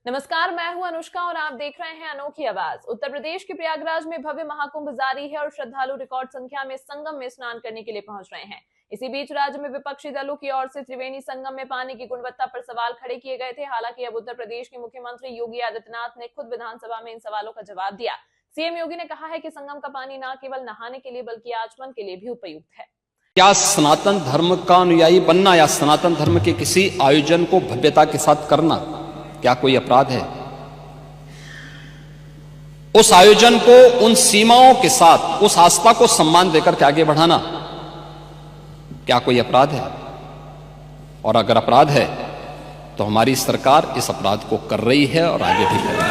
नमस्कार, मैं हूं अनुष्का और आप देख रहे हैं अनोखी आवाज। उत्तर प्रदेश के प्रयागराज में भव्य महाकुंभ जारी है और श्रद्धालु रिकॉर्ड संख्या में संगम में स्नान करने के लिए पहुंच रहे हैं। इसी बीच राज्य में विपक्षी दलों की ओर से त्रिवेणी संगम में पानी की गुणवत्ता पर सवाल खड़े किए गए थे। हालांकि अब उत्तर प्रदेश के मुख्यमंत्री योगी आदित्यनाथ ने खुद विधानसभा में इन सवालों का जवाब दिया। सीएम योगी ने कहा है कि संगम का पानी न केवल नहाने के लिए बल्कि आचमन के लिए भी उपयुक्त है। क्या सनातन धर्म का अनुयायी बनना या सनातन धर्म के किसी आयोजन को भव्यता के साथ करना क्या कोई अपराध है? उस आयोजन को उन सीमाओं के साथ उस आस्था को सम्मान देकर के आगे बढ़ाना क्या कोई अपराध है? और अगर अपराध है तो हमारी सरकार इस अपराध को कर रही है और आगे भी करेगी,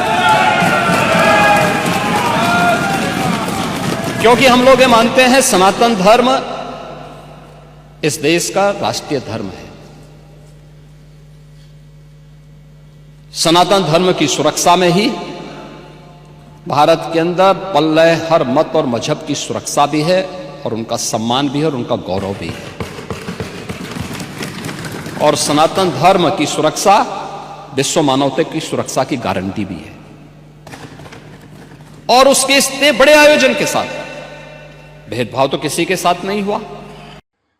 क्योंकि हम लोग ये मानते हैं सनातन धर्म इस देश का राष्ट्रीय धर्म है। सनातन धर्म की सुरक्षा में ही भारत के अंदर पल रहे हर मत और मजहब की सुरक्षा भी है और उनका सम्मान भी है और उनका गौरव भी है। और सनातन धर्म की सुरक्षा विश्व मानवता की सुरक्षा की गारंटी भी है। और उसके इतने बड़े आयोजन के साथ भेदभाव तो किसी के साथ नहीं हुआ।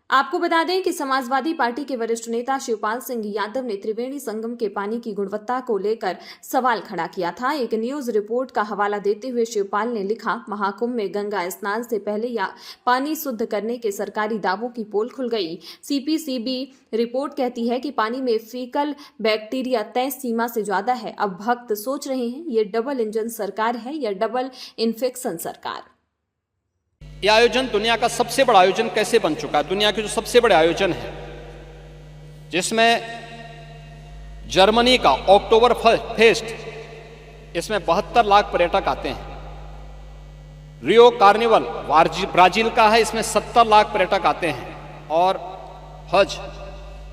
आपको बता दें कि समाजवादी पार्टी के वरिष्ठ नेता शिवपाल सिंह यादव ने त्रिवेणी संगम के पानी की गुणवत्ता को लेकर सवाल खड़ा किया था। एक न्यूज रिपोर्ट का हवाला देते हुए शिवपाल ने लिखा, महाकुंभ में गंगा स्नान से पहले या पानी शुद्ध करने के सरकारी दावों की पोल खुल गई। सीपीसीबी रिपोर्ट कहती है कि पानी में फीकल बैक्टीरिया तय सीमा से ज्यादा है। अब भक्त सोच रहे हैं ये डबल इंजन सरकार है या डबल इन्फेक्शन सरकार। यह आयोजन दुनिया का सबसे बड़ा आयोजन कैसे बन चुका है? दुनिया के जो सबसे बड़े आयोजन है जिसमें जर्मनी का अक्टूबर फेस्ट, इसमें 72 लाख पर्यटक आते हैं। रियो कार्निवल ब्राजील का है, इसमें 70 लाख पर्यटक आते हैं। और हज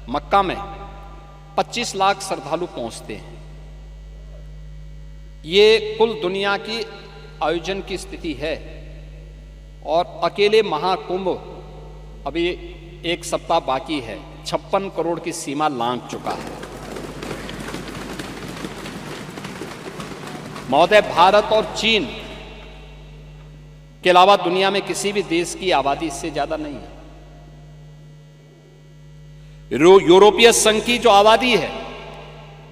मक्का में 25 लाख श्रद्धालु पहुंचते हैं। ये कुल दुनिया की आयोजन की स्थिति है। और अकेले महाकुंभ अभी एक सप्ताह बाकी है, 56 करोड़ की सीमा लांघ चुका है। महोदय, भारत और चीन के अलावा दुनिया में किसी भी देश की आबादी इससे ज्यादा नहीं है। यूरोपीय संघ की जो आबादी है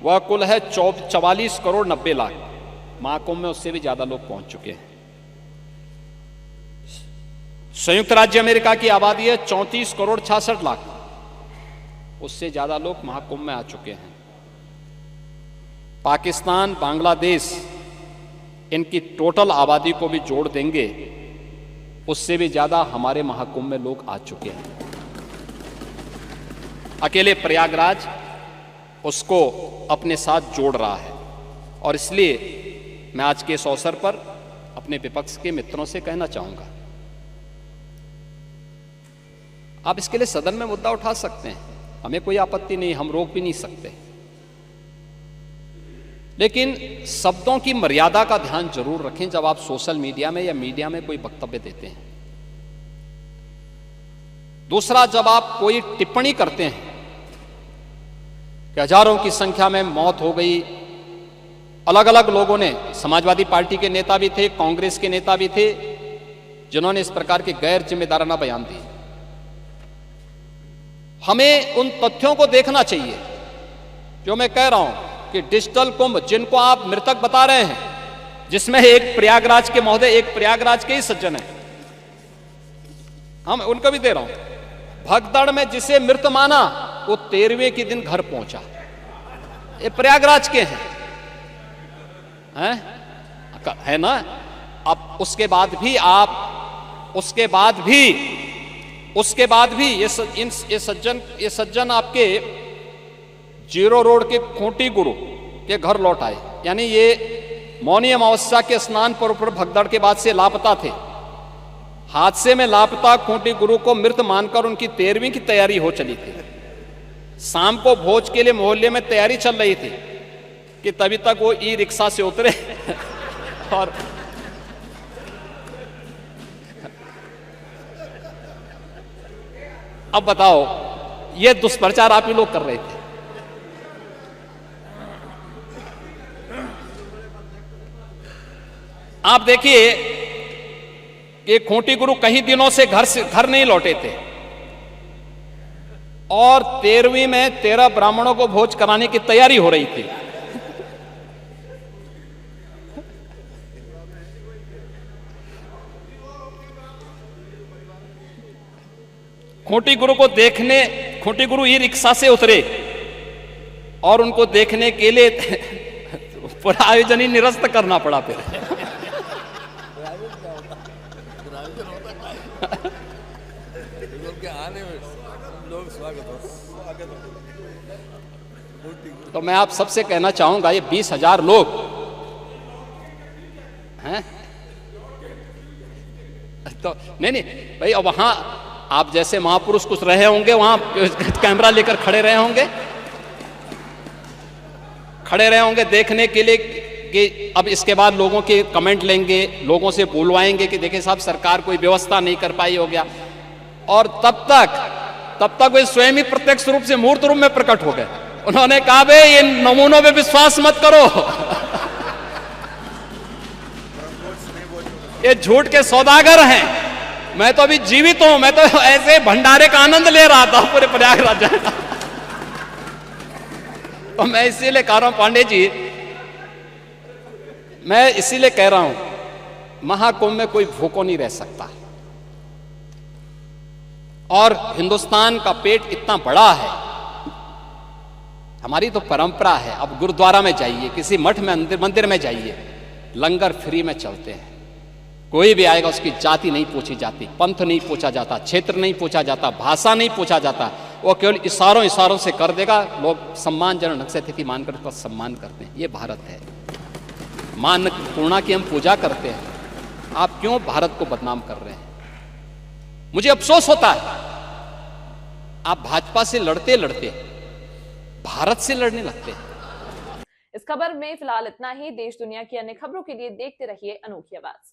वह कुल है 44 करोड़ 90 लाख। महाकुंभ में उससे भी ज्यादा लोग पहुंच चुके हैं। संयुक्त राज्य अमेरिका की आबादी है 34 करोड़ 66 लाख, उससे ज्यादा लोग महाकुंभ में आ चुके हैं। पाकिस्तान, बांग्लादेश, इनकी टोटल आबादी को भी जोड़ देंगे, उससे भी ज्यादा हमारे महाकुंभ में लोग आ चुके हैं। अकेले प्रयागराज उसको अपने साथ जोड़ रहा है। और इसलिए मैं आज के इस अवसर पर अपने विपक्ष के मित्रों से कहना चाहूंगा, आप इसके लिए सदन में मुद्दा उठा सकते हैं, हमें कोई आपत्ति नहीं, हम रोक भी नहीं सकते, लेकिन शब्दों की मर्यादा का ध्यान जरूर रखें जब आप सोशल मीडिया में या मीडिया में कोई वक्तव्य देते हैं। दूसरा, जब आप कोई टिप्पणी करते हैं कि हजारों की संख्या में मौत हो गई, अलग अलग लोगों ने, समाजवादी पार्टी के नेता भी थे, कांग्रेस के नेता भी थे, जिन्होंने इस प्रकार के गैर जिम्मेदाराना बयान दिए। हमें उन तथ्यों को देखना चाहिए जो मैं कह रहा हूं कि डिजिटल कुंभ जिनको आप मृतक बता रहे हैं, जिसमें एक प्रयागराज के महोदय, एक प्रयागराज के ही सज्जन हैं, हम उनको भी दे रहा हूं। भगदड़ में जिसे मृत माना वो 13वें के दिन घर पहुंचा, ये प्रयागराज के हैं, है ना? अब उसके बाद भी आप, उसके बाद भी ये सज्जन आपके जीरो रोड के खूंटी गुरु के घर लौट आए। यानी ये मौनी अमावस्या के स्नान पर्व पर भगदड़ के बाद से लापता थे। हादसे में लापता खूंटी गुरु को मृत मानकर उनकी 13वीं की तैयारी हो चली थी। शाम को भोज के लिए मोहल्ले में तैयारी चल रही थी कि तभी तक वो ई रिक्शा से उतरे और अब बताओ, ये दुष्प्रचार आप ही लोग कर रहे थे। आप देखिए कि खूंटी गुरु कई दिनों से घर नहीं लौटे थे और 13वीं में 13 ब्राह्मणों को भोज कराने की तैयारी हो रही थी। खूंटी गुरु को देखने खूंटी गुरु ई रिक्शा से उतरे और उनको देखने के लिए पूरा आयोजन ही निरस्त करना पड़ा फिर। तो मैं आप सबसे कहना चाहूंगा, ये 20,000 लोग हैं तो नहीं भाई, अब वहां आप जैसे महापुरुष कुछ रहे होंगे, वहां कैमरा लेकर खड़े रहे होंगे देखने के लिए कि अब इसके बाद लोगों के कमेंट लेंगे, लोगों से बुलवाएंगे कि देखिए साहब सरकार कोई व्यवस्था नहीं कर पाई हो गया। और तब तक वे स्वयं ही प्रत्यक्ष रूप से मूर्त रूप में प्रकट हो गए। उन्होंने कहा बे ये नमूनों पे विश्वास मत करो, ये झूठ के सौदागर हैं। मैं तो अभी जीवित हूं, मैं तो ऐसे भंडारे का आनंद ले रहा था पूरे प्रयागराज। तो मैं इसीलिए कह रहा हूं पांडे जी, मैं इसीलिए कह रहा हूं महाकुंभ में कोई भूखा नहीं रह सकता। और हिंदुस्तान का पेट इतना बड़ा है, हमारी तो परंपरा है। अब गुरुद्वारा में जाइए, किसी मठ में मंदिर में जाइए, लंगर फ्री में चलते हैं। कोई भी आएगा उसकी जाति नहीं पूछी जाती, पंथ नहीं पूछा जाता, क्षेत्र नहीं पूछा जाता, भाषा नहीं पूछा जाता। वो केवल इशारों से कर देगा। लोग सम्मानजनक ढंग से अतिथि मानकर उसका सम्मान करते हैं। ये भारत है। मान पूर्णा की हम पूजा करते हैं। आप क्यों भारत को बदनाम कर रहे हैं? मुझे अफसोस होता है, आप भाजपा से लड़ते भारत से लड़ने लगते हैं। इस खबर में फिलहाल इतना ही। देश दुनिया की अन्य खबरों के लिए देखते रहिए अनोखी आवाज।